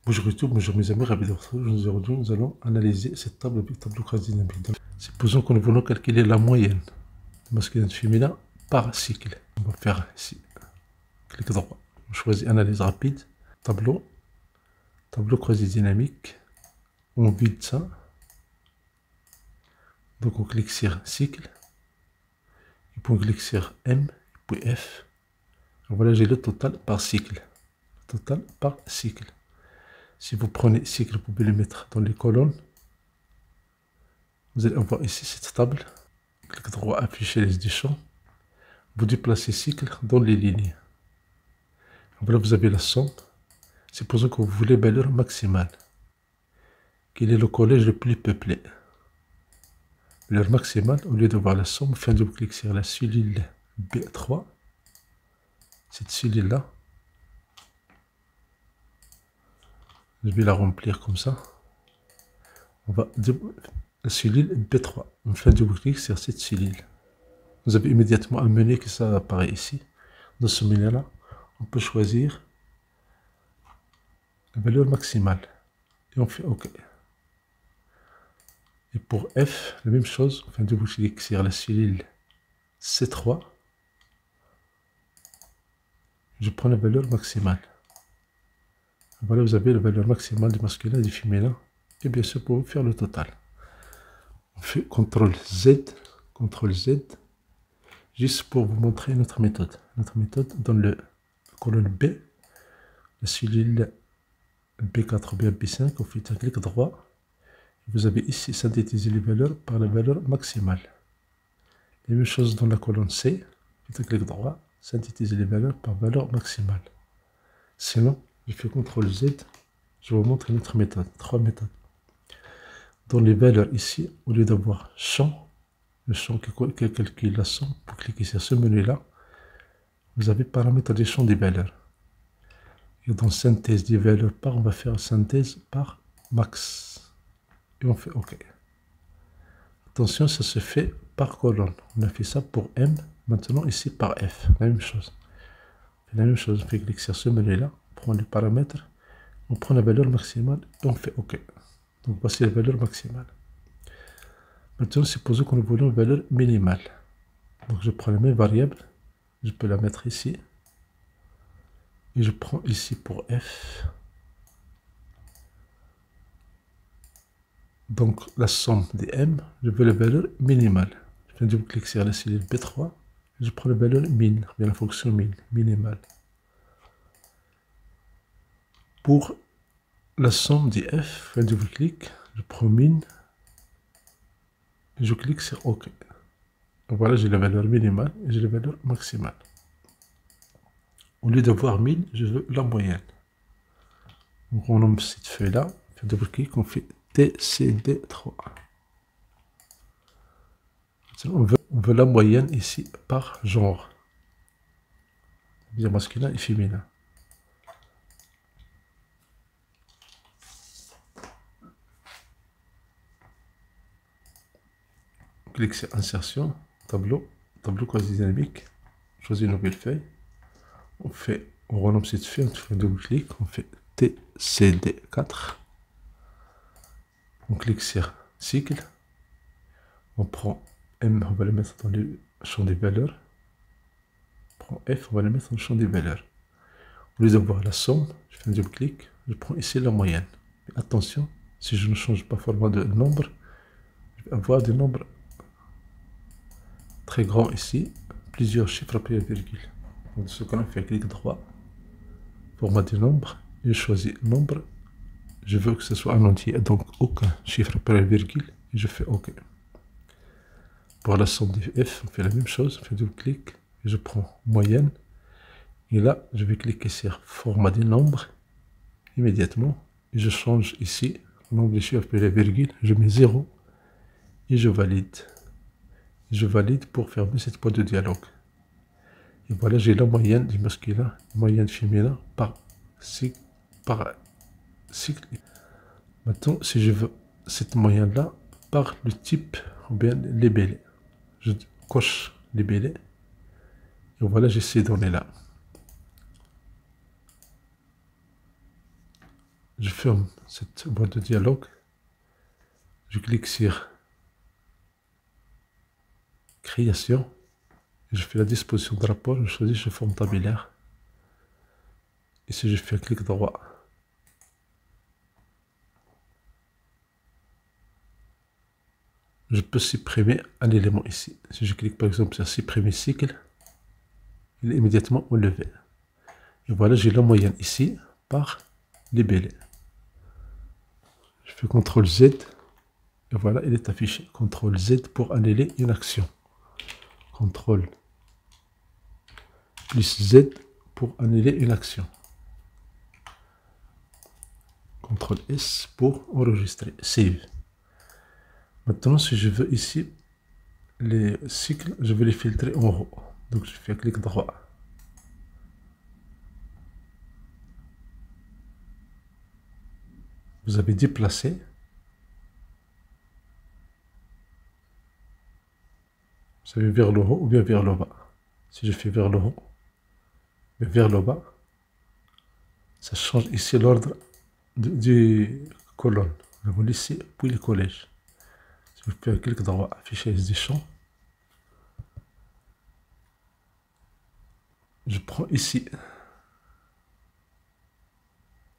Bonjour YouTube, bonjour mes amis, ravi de vous retrouver. Aujourd'hui, nous allons analyser cette table avec tableau croisé dynamique. Supposons que nous voulons calculer la moyenne de masculin et féminin par cycle. On va faire ici, clic droit. On choisit analyse rapide, tableau croisé dynamique. On vide ça. Donc on clique sur cycle, et puis on clique sur M, puis F. Et voilà, j'ai le total par cycle. Total par cycle. Si vous prenez cycle, vous pouvez le mettre dans les colonnes. Vous allez avoir ici cette table. Clic droit, afficher les deux champs. Vous déplacez cycle dans les lignes. Voilà, vous avez la somme. Supposons que vous voulez valeur maximale. Quel est le collège le plus peuplé? Valeur maximale, au lieu de voir la somme, vous faites double-clic sur la cellule B3. Cette cellule-là, je vais la remplir comme ça. On va la cellule B3. On fait double-clic sur cette cellule. Vous avez immédiatement un menu qui ça apparaît ici. Dans ce menu-là, on peut choisir la valeur maximale. Et on fait OK. Et pour F, la même chose. On fait double-clic sur la cellule C3. Je prends la valeur maximale. Voilà, vous avez la valeur maximale du masculin et du féminin. Et bien sûr, pour faire le total. On fait CTRL Z, juste pour vous montrer notre méthode. Notre méthode, dans le colonne B, la cellule B4 ou bien B5, on fait un clic droit. Vous avez ici synthétisé les valeurs par la valeur maximale. La même chose dans la colonne C, faites un clic droit, synthétiser les valeurs par valeur maximale. Sinon, je fais CTRL Z, je vous montre une autre méthode, trois méthodes. Dans les valeurs ici, au lieu d'avoir champ, le champ qui calcule la somme, vous cliquez sur ce menu-là, vous avez paramètres des champs des valeurs. Et dans synthèse des valeurs par, on va faire synthèse par max. Et on fait OK. Attention, ça se fait par colonne. On a fait ça pour M, maintenant ici par F. La même chose. La même chose, on fait cliquer sur ce menu-là, on prend les paramètres, on prend la valeur maximale et on fait OK. Donc voici la valeur maximale. Maintenant, supposons que nous voulons une valeur minimale. Donc je prends la même variable, je peux la mettre ici. Et je prends ici pour F. Donc la somme des M, je veux la valeur minimale. Je fais un double-clic sur la cellule B3. Et je prends la valeur min, bien la fonction min, minimale. Pour la somme des F, je fais un double-clic, je prends min. Et je clique sur OK. Donc voilà, j'ai la valeur minimale et j'ai la valeur maximale. Au lieu d'avoir 1000, je veux la moyenne. Donc on nomme cette feuille-là, on fait double-clic, on fait TCD3. On veut la moyenne ici par genre. Bien masculin et féminin. On clique sur insertion, tableau croisé dynamique. On choisit une nouvelle feuille. On renomme cette feuille, on fait un double-clic, on fait TCD4. On clique sur cycle. On prend M, on va le mettre dans le champ des valeurs. On prend F, on va le mettre dans le champ des valeurs. Au lieu d'avoir la somme, je fais un double-clic, je prends ici la moyenne. Mais attention, si je ne change pas format de nombre, je vais avoir des nombres très grands ici, plusieurs chiffres après la virgule. Donc ce qu'on a fait, clic droit, format des nombres, et je choisis nombre. Je veux que ce soit un entier, donc aucun chiffre après la virgule, et je fais OK. Pour la somme des F, on fait la même chose, on fait double-clic, et je prends moyenne. Et là, je vais cliquer sur format des nombres, immédiatement, et je change ici, le nombre de chiffres après la virgule, je mets 0, et je valide. Je valide pour fermer cette boîte de dialogue. Et voilà, j'ai la moyenne du masculin, la moyenne féminin par cycle. Maintenant, si je veux cette moyenne-là par le type ou bien libellé, je coche libellé. Et voilà, j'ai ces données-là. Je ferme cette boîte de dialogue. Je clique sur création. Je fais la disposition de rapport. Je choisis une forme tabulaire. Ici, je fais un clic droit. Je peux supprimer un élément ici. Si je clique par exemple sur supprimer cycle, il est immédiatement enlevé. Et voilà, j'ai la moyenne ici par libellé. Je fais CTRL Z. Et voilà, il est affiché. CTRL Z pour annuler une action. CTRL plus Z pour annuler une action. CTRL S pour enregistrer. Save. Maintenant, si je veux ici, les cycles, je vais les filtrer en haut. Donc, je fais un clic droit. Vous avez déplacé. Vous savez, vers le haut ou bien vers le bas. Si je fais vers le haut, mais vers le bas, ça change ici l'ordre du colonne. Nous avons ici, puis le collège. Si je fais un clic droit, affichage des champs. Je prends ici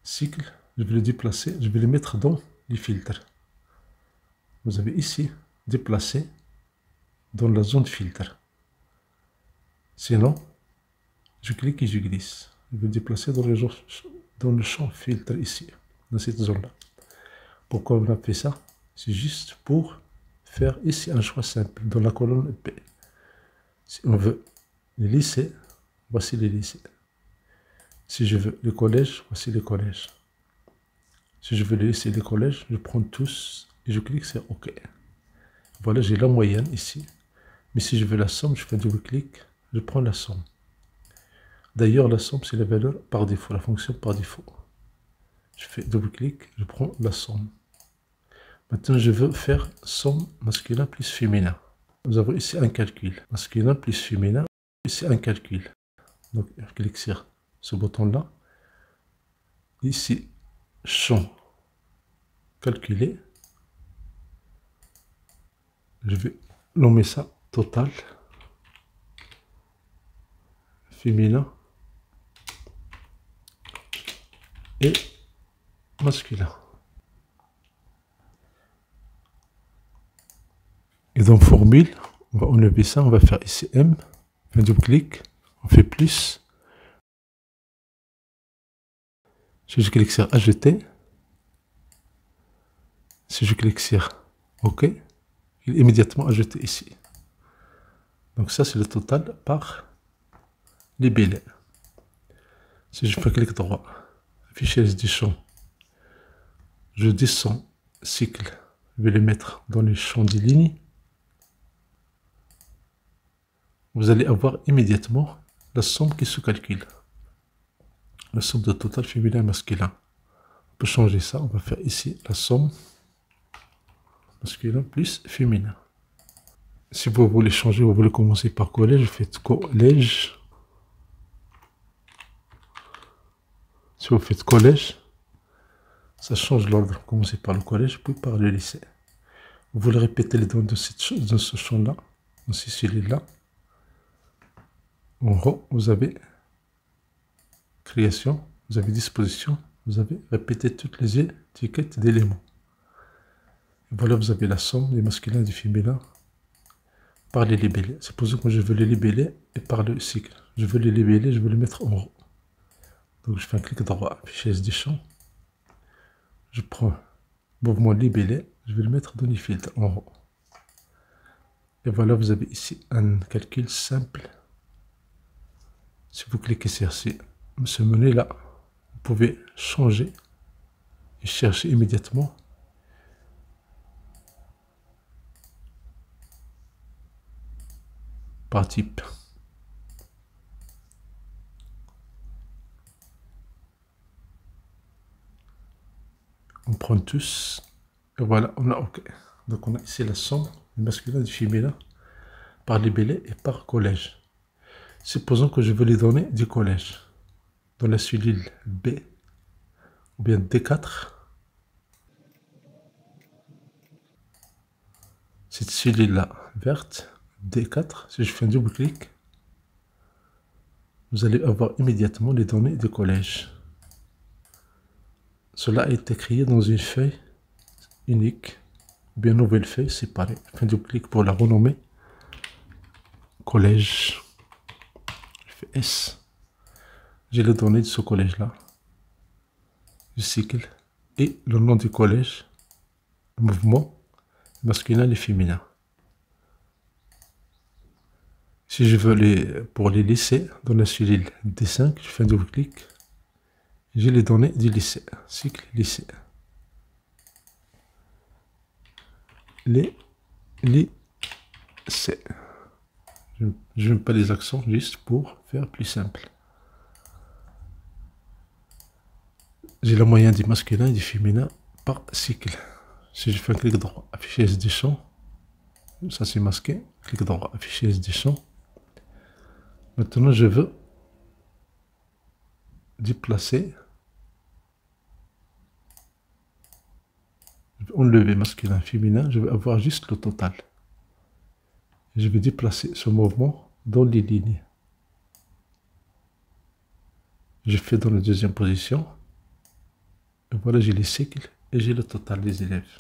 cycle, je vais le déplacer, je vais le mettre dans les filtres. Vous avez ici déplacer dans la zone filtre. Sinon, je clique et je glisse. Je vais déplacer dans le champ filtre ici, dans cette zone-là. Pourquoi on a fait ça? C'est juste pour faire ici un choix simple dans la colonne P. Si on veut les lycées, voici les lycées. Si je veux le collège, voici les collèges. Si je veux les lycées et les collèges, je prends tous et je clique sur OK. Voilà, j'ai la moyenne ici. Mais si je veux la somme, je fais un double-clic, je prends la somme. D'ailleurs, la somme, c'est la valeur par défaut, la fonction par défaut. Je fais double-clic, je prends la somme. Maintenant, je veux faire somme masculin plus féminin. Nous avons ici un calcul. Masculin plus féminin, ici un calcul. Donc, je clique sur ce bouton-là. Ici, champ calculé. Je vais nommer ça total féminin et masculin. Et dans formule, on va enlever ça, on va faire ici M, un double clic, on fait plus. Si je clique sur ajouter, si je clique sur OK, il est immédiatement ajouté ici. Donc ça c'est le total par libellé. Si je fais clic droit, affichage du champ, je descends cycle, je vais le mettre dans le champ des lignes. Vous allez avoir immédiatement la somme qui se calcule. La somme de total féminin et masculin. On peut changer ça, on va faire ici la somme masculin plus féminin. Si vous voulez changer, vous voulez commencer par collège, vous faites collège. Si vous faites collège, ça change l'ordre. Commencez par le collège, puis par le lycée. Vous voulez répéter les données de ce champ-là, dans ces cellules-là. En haut, vous avez création, vous avez disposition, vous avez répété toutes les étiquettes d'éléments. Voilà, vous avez la somme des masculins et des féminins par les libellés. Supposons que je veux les libeller et par le cycle. Je veux les libeller, je veux les mettre en haut. Donc je fais un clic droit, affichage des champs. Je prends mouvement libellé, je vais le mettre dans les filtres en haut. Et voilà, vous avez ici un calcul simple. Si vous cliquez sur ce menu-là, vous pouvez changer et chercher immédiatement par type. On prend tous et voilà, on a OK. Donc on a ici la somme du masculin et du féminin par libellé et par collège. Supposons que je veux les donner du collège. Dans la cellule B, ou bien D4. Cette cellule-là verte, D4, si je fais un double clic, vous allez avoir immédiatement les données du collège. Cela a été créé dans une feuille unique, ou bien nouvelle feuille séparée. Je fais un double clic pour la renommer. Collège. Je fais S. J'ai les données de ce collège-là, du cycle, et le nom du collège, le mouvement masculin et féminin. Si je veux pour les lycées, dans la cellule D5, je fais un double clic. J'ai les données du lycée, cycle lycée. Les lycées. Je ne mets pas les accents juste pour faire plus simple. J'ai la moyenne du masculin et du féminin par cycle. Si je fais un clic droit, afficher SD champ, ça c'est masqué. Clic droit, afficher SD champ. Maintenant, je veux déplacer. Je vais enlever masculin, féminin. Je vais avoir juste le total. Je vais déplacer ce mouvement dans les lignes. Je fais dans la deuxième position. Et voilà, j'ai les cycles et j'ai le total des élèves.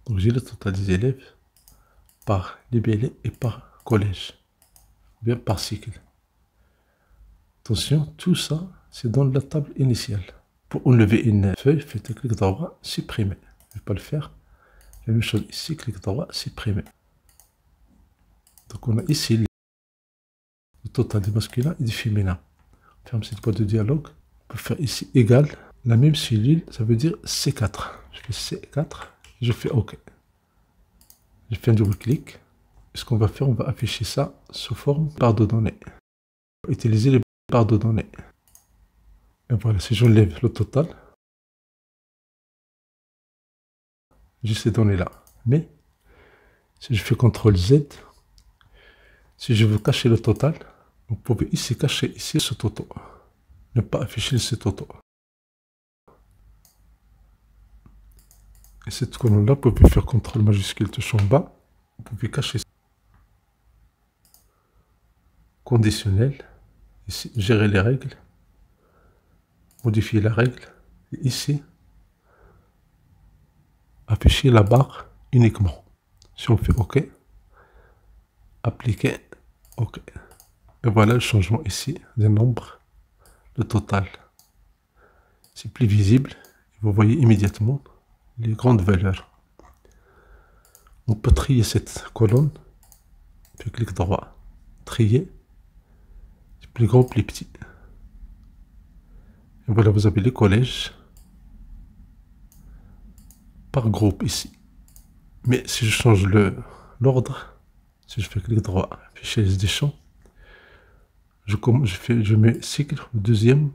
Donc j'ai le total des élèves par libellé et par collège. Bien par cycle. Attention, tout ça, c'est dans la table initiale. Pour enlever une feuille, faites un clic droit, supprimer. Je ne vais pas le faire. La même chose ici, clic droit, supprimer. Donc on a ici le total des masculins et des féminins. On ferme cette boîte de dialogue. On peut faire ici égal. La même cellule, ça veut dire C4. Je fais C4, je fais OK. Je fais un double clic. Et ce qu'on va faire, on va afficher ça sous forme barre de données. Utiliser les barres de données. Et voilà, si j'enlève le total, j'ai ces données-là. Mais, si je fais CTRL Z, si je veux cacher le total, vous pouvez ici cacher ici ce total. Ne pas afficher ce total. Et cette colonne-là, vous pouvez faire CTRL majuscule touche en bas. Vous pouvez cacher conditionnel. Ici, gérer les règles. Modifier la règle. Et ici, afficher la barre uniquement. Si on fait OK, appliquer, OK. Et voilà le changement ici des nombres, le total. C'est plus visible. Vous voyez immédiatement les grandes valeurs. On peut trier cette colonne. Puis clic droit, trier. C'est plus grand, plus petit. Et voilà, vous avez les collèges par groupe ici. Mais si je change l'ordre, si je fais clic droit, afficher des champs, je mets cycle au deuxième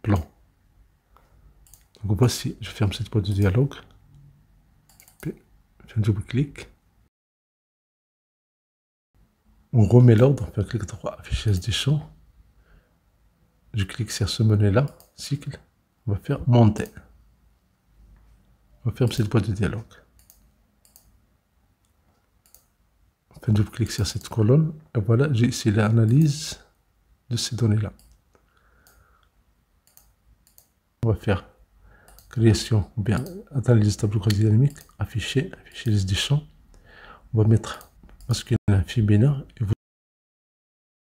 plan. Donc voici, je ferme cette boîte de dialogue. Je fais un double clic. On remet l'ordre, on fait un clic droit, afficher des champs. Je clique sur ce menu-là, cycle. On va faire monter. On ferme cette boîte de dialogue. On fait un double clic sur cette colonne. Et voilà, j'ai ici l'analyse de ces données-là. On va faire création ou bien analyse tableau croisé dynamique, afficher liste des champs. On va mettre masculin, féminin et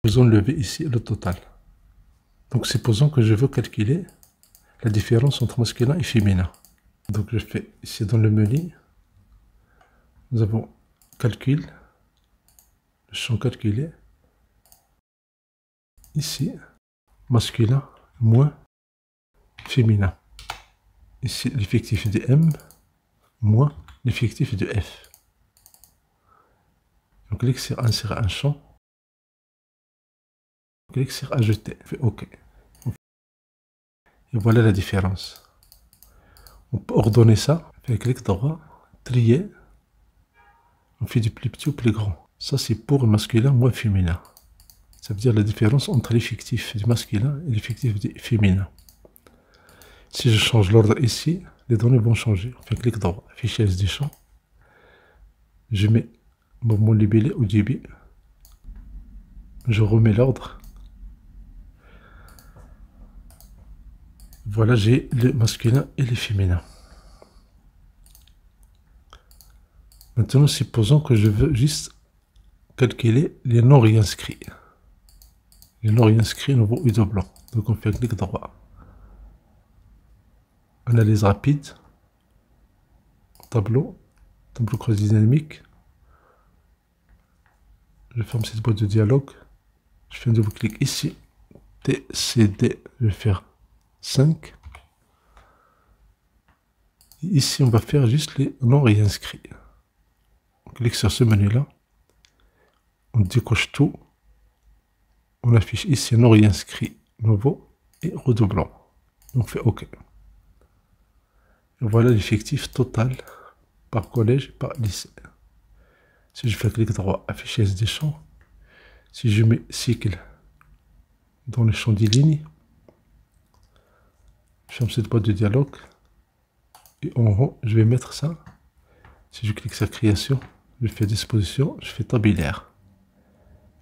vous enlevez ici le total. Donc supposons que je veux calculer la différence entre masculin et féminin. Donc je fais ici dans le menu, nous avons calcul, le champ calculé. Ici, masculin moins féminin. Ici, l'effectif de M moins l'effectif de F. On clique sur insérer un champ. On clique sur ajouter. On fait OK. Et voilà la différence. On peut ordonner ça. On fait clic droit, trier. On fait du plus petit au plus grand. Ça, c'est pour le masculin moins féminin. Ça veut dire la différence entre l'effectif du masculin et l'effectif du féminin. Si je change l'ordre ici, les données vont changer. On fait clic droit, affichage des champs. Je mets mon libellé au début. Je remets l'ordre. Voilà, j'ai le masculin et le féminin. Maintenant, supposons que je veux juste calculer les non réinscrits. Les non réinscrits nouveau U de blanc. Donc on fait clic droit. Analyse rapide. Tableau croisé dynamique. Je ferme cette boîte de dialogue. Je fais un double clic ici. TCD, je vais faire 5. Et ici, on va faire juste les non réinscrits. On clique sur ce menu-là. On décoche tout. On affiche ici non réinscrit nouveau et redoublant. On fait OK. Et voilà l'effectif total par collège, par lycée. Si je fais clic droit, affichage des champs. Si je mets cycle dans le champ des lignes, je ferme cette boîte de dialogue. Et en haut, je vais mettre ça. Si je clique sur création, je fais disposition, je fais tabulaire.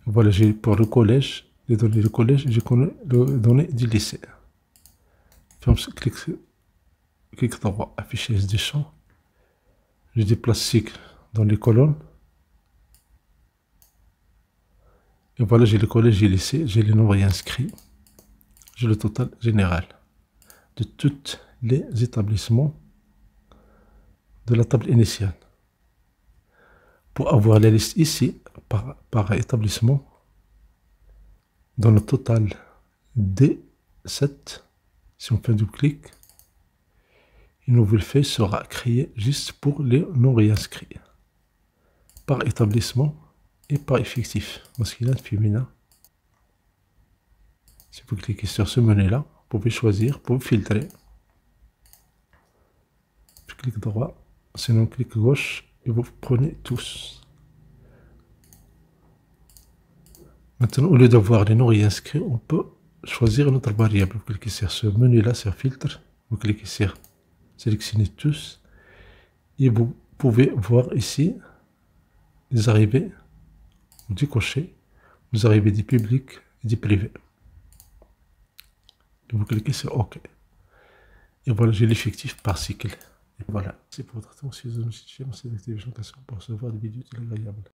Voilà, j'ai pour le collège, les données du collège, j'ai les données du lycée. Ferme, clic droit, affichage des champs. Je déplace cycle dans les colonnes. Et voilà, j'ai le collège et le lycée, j'ai les noms réinscrits. J'ai le total général de tous les établissements de la table initiale. Pour avoir la liste ici, par établissement, dans le total D7, si on fait un double clic, une nouvelle feuille sera créée juste pour les non réinscrits, par établissement et par effectif, masculin, féminin. Si vous cliquez sur ce menu-là, vous pouvez choisir, vous pouvez filtrer. Je clique droit, sinon clic gauche, et vous prenez tous. Maintenant, au lieu d'avoir les non réinscrits, on peut choisir une autre variable. Vous cliquez sur ce menu-là, sur filtre, vous cliquez sur sélectionner tous, et vous pouvez voir ici les arrivées du cocher, les arrivées du public et du privé. Et vous cliquez sur OK. Et voilà, j'ai l'effectif par cycle. Et voilà, c'est pour votre attention. Si vous avez une chaîne, c'est d'activer la notification pour recevoir des vidéos très agréables.